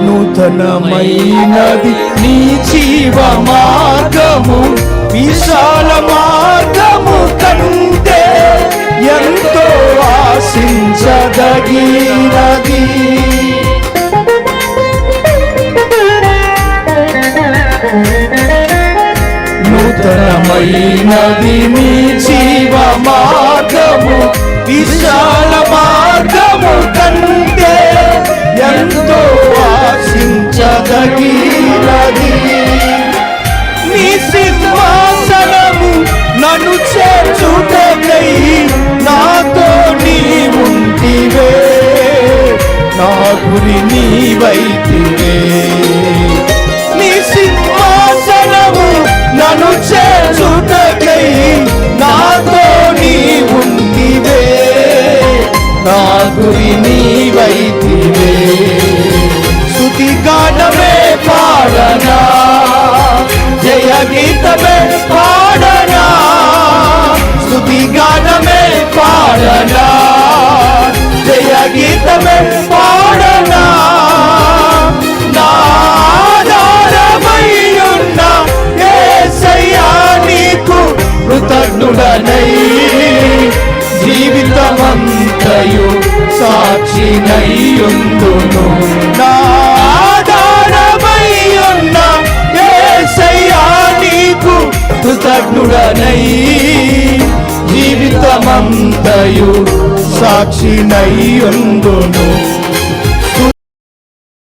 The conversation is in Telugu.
నూతనమైనది నీ జీవ మార్గము, విశాల మార్గము కంటే ఎంతో ఆశించదగినది. నూతనమైనది నీ జీవ మార్గము, విశాల మార్గము కంటే ఎంతో ఆశించదగినది. నీ సింహాసనము నన్ను చేర్చుటకై నాతో నీ ఉంటివే, నా గురి నీవైతివే. నీ సింహాసనము నన్ను చేర్చుటకై నాతో నీ ఉంటివే, నా గురి నీవైతివే. స్తుతి గానమే పాడనా, జయ గీతమే పాడనా, స్తుతి గానమే పాడనా, జయ గీతమే పాడనా. నా ఆధారమయ్యున్న యేసయ్యా నీకు కృతజ్ఞుడనై, జీవితమంతయు సాక్షినయ్యుందును. నా ఆధారమయ్యున్న యేసయ్యా నీకు కృతజ్ఞుడనై, జీవితమంతయు సాక్షినయ్యుందును.